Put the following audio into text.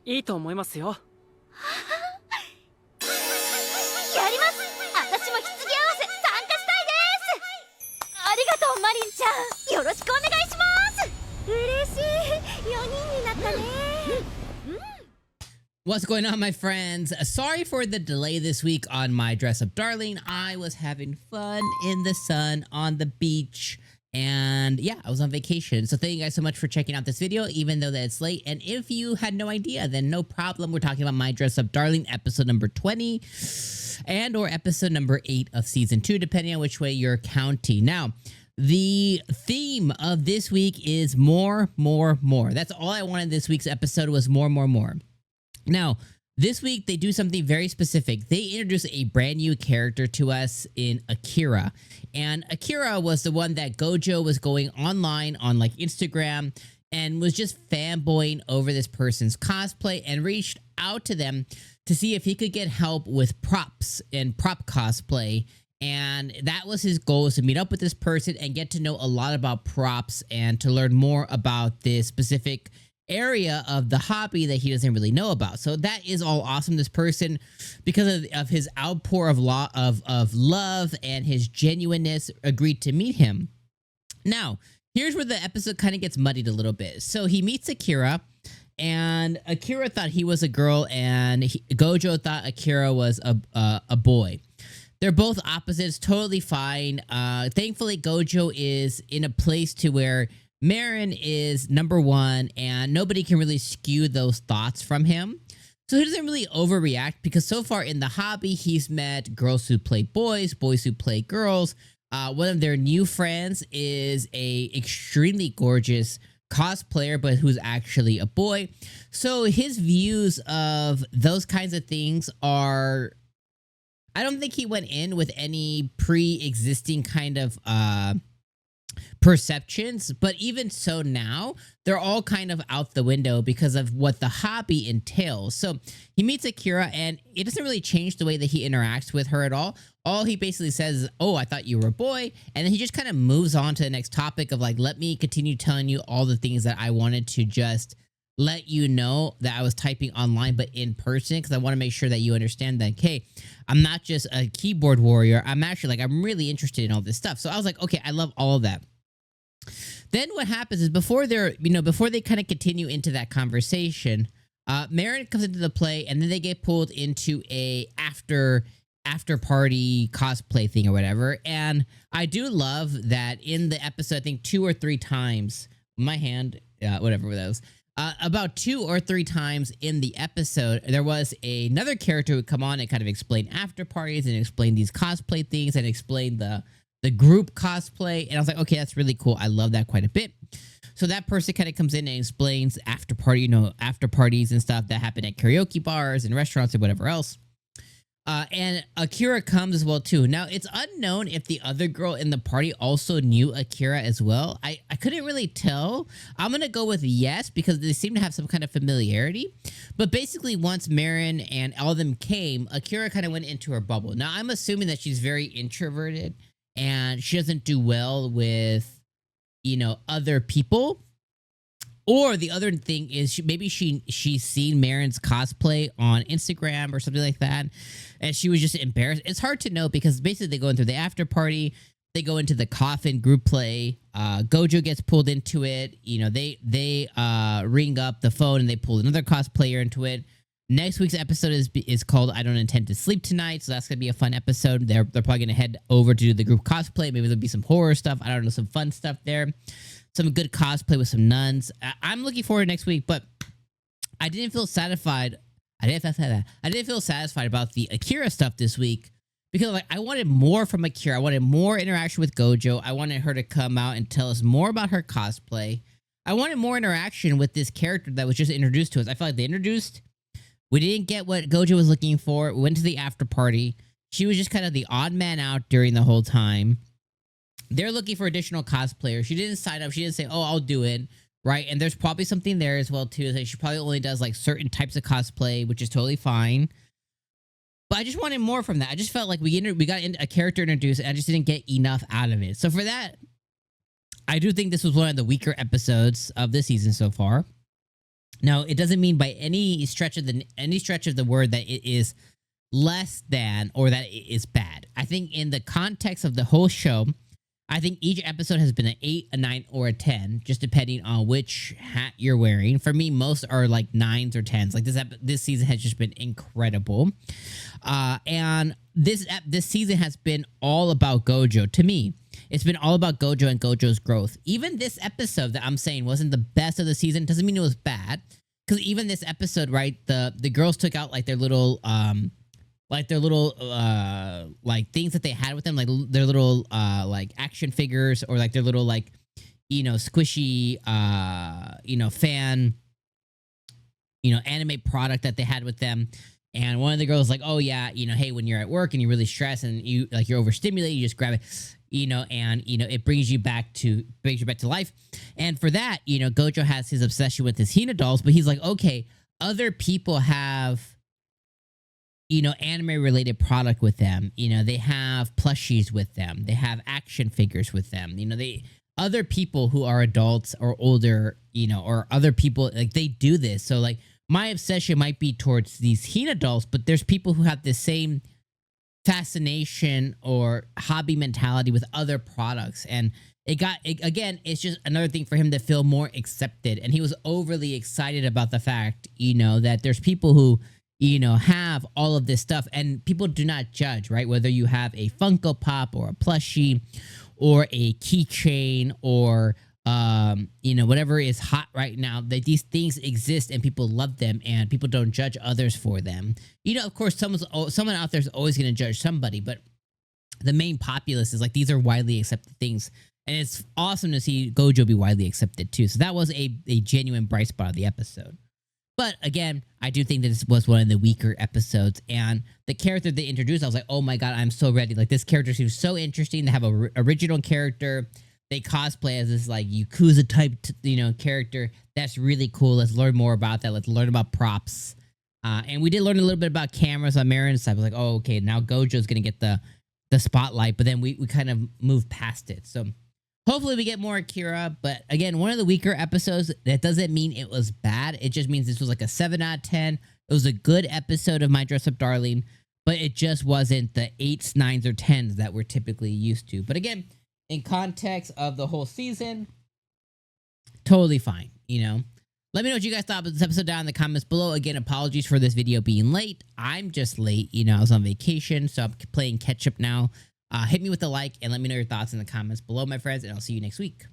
いいと思いますよ。やります。私も棺合わせ参加したいです。ありがとうマリンちゃん。よろしくお願いします。嬉しい。4人になったね。What's going on, my friends? Sorry for the delay this week on my Dress Up Darling. I was having fun in the sun on the beach. And yeah, I was on vacation. So thank you guys so much for checking out this video, even though that it's late. And if you had no idea, then no problem. We're talking about My Dress Up Darling, episode number 20 and or episode number 8 of season 2, depending on which way you're counting. Now, the theme of this week is more. That's all I wanted this week's episode was more. Now, this week they do something very specific. They introduce a brand new character to us in Akira. And Akira was the one that Gojo was going online on like Instagram and was just fanboying over this person's cosplay and reached out to them to see if he could get help with props and prop cosplay. And that was his goal, was to meet up with this person and get to know a lot about props and to learn more about this specific area of the hobby that he doesn't really know about. So that is all awesome. This person, because of his outpour of love and his genuineness, agreed to meet him. Now, here's where the episode kind of gets muddied a little bit. So he meets Akira, and Akira thought he was a girl, and Gojo thought Akira was a boy. They're both opposites, totally fine. Thankfully, Gojo is in a place to where Marin is number one, and nobody can really skew those thoughts from him. So he doesn't really overreact, because so far in the hobby, he's met girls who play boys, boys who play girls. One of their new friends is a extremely gorgeous cosplayer, but who's actually a boy. So his views of those kinds of things are... I don't think he went in with any pre-existing kind of perceptions, but even so now, they're all kind of out the window because of what the hobby entails. So he meets Akira, and it doesn't really change the way that he interacts with her at all. All he basically says is, "Oh, I thought you were a boy," and then he just kind of moves on to the next topic of like, let me continue telling you all the things that I wanted to just let you know that I was typing online, but in person, because I want to make sure that you understand that, hey, I'm not just a keyboard warrior. I'm actually like, I'm really interested in all this stuff. So I was like, okay, I love all of that. Then what happens is before they kind of continue into that conversation, Marin comes into the play, and then they get pulled into a after party cosplay thing or whatever. And I do love that in the episode, I think 2 or 3 times, my hand, whatever that was, about 2 or 3 times in the episode, there was another character who would come on and kind of explain after parties and explain these cosplay things and explain the group cosplay. And I was like, okay, that's really cool. I love that quite a bit. So that person kind of comes in and explains after parties and stuff that happen at karaoke bars and restaurants and whatever else. And Akira comes as well too. Now, it's unknown if the other girl in the party also knew Akira as well. I couldn't really tell. I'm going to go with yes, because they seem to have some kind of familiarity. But basically, once Marin and all of them came, Akira kind of went into her bubble. Now, I'm assuming that she's very introverted and she doesn't do well with, other people. Or the other thing is maybe she's seen Marin's cosplay on Instagram or something like that, and she was just embarrassed. It's hard to know, because basically they go into the after party, they go into the coffin group play. Gojo gets pulled into it. They ring up the phone and they pull another cosplayer into it. Next week's episode is called "I Don't Intend to Sleep Tonight," so that's gonna be a fun episode. They're probably gonna head over to do the group cosplay. Maybe there'll be some horror stuff. I don't know, some fun stuff there. Some good cosplay with some nuns. I'm looking forward to next week, but I didn't feel satisfied. I didn't feel satisfied about the Akira stuff this week, because I wanted more from Akira. I wanted more interaction with Gojo. I wanted her to come out and tell us more about her cosplay. I wanted more interaction with this character that was just introduced to us. I felt like they introduced. We didn't get what Gojo was looking for. We went to the after party. She was just kind of the odd man out during the whole time. They're looking for additional cosplayers. She didn't sign up. She didn't say, "Oh, I'll do it." Right? And there's probably something there as well, too. Like, she probably only does like certain types of cosplay, which is totally fine. But I just wanted more from that. I just felt like we got a character introduced, and I just didn't get enough out of it. So for that, I do think this was one of the weaker episodes of this season so far. Now, it doesn't mean by any stretch of the word that it is less than or that it is bad. I think in the context of the whole show, I think each episode has been an 8, a 9, or a 10, just depending on which hat you're wearing. For me, most are like 9s or 10s. Like this season has just been incredible, and this season has been all about Gojo. To me, it's been all about Gojo and Gojo's growth. Even this episode that I'm saying wasn't the best of the season doesn't mean it was bad, because even this episode, right, the girls took out like their little like things that they had with them, like their little like action figures, or like their little like, you know, squishy fan, anime product that they had with them. And one of the girls was like, oh yeah, hey, when you're at work and you're really stressed and you're overstimulated, you just grab it, and it brings you back to life. And for that, Gojo has his obsession with his Hina dolls, but he's like, okay, other people have anime related product with them. They have plushies with them. They have action figures with them. Other people who are adults or older, or other people, like, they do this. So like my obsession might be towards these Hina dolls, but there's people who have the same fascination or hobby mentality with other products. And again, it's just another thing for him to feel more accepted. And he was overly excited about the fact, that there's people who have all of this stuff, and people do not judge, right? Whether you have a Funko Pop or a plushie or a keychain or, whatever is hot right now, that these things exist and people love them, and people don't judge others for them. Of course, someone out there is always going to judge somebody, but the main populace is like, these are widely accepted things. And it's awesome to see Gojo be widely accepted too. So that was a genuine bright spot of the episode. But again, I do think that this was one of the weaker episodes. And the character they introduced, I was like, oh my God, I'm so ready. Like, this character seems so interesting. They have a original character. They cosplay as this like Yakuza type, character. That's really cool. Let's learn more about that. Let's learn about props. And we did learn a little bit about cameras on Marin's side. I was like, oh, okay, now Gojo's going to get the spotlight. But then we kind of moved past it. So hopefully we get more Akira, but again, one of the weaker episodes. That doesn't mean it was bad. It just means this was like a 7 out of 10. It was a good episode of My Dress Up Darling, but it just wasn't the 8s, 9s, or 10s that we're typically used to. But again, in context of the whole season, totally fine, Let me know what you guys thought about this episode down in the comments below. Again, apologies for this video being late. I'm just late. I was on vacation, so I'm playing catch up now. Hit me with a like and let me know your thoughts in the comments below, my friends, and I'll see you next week.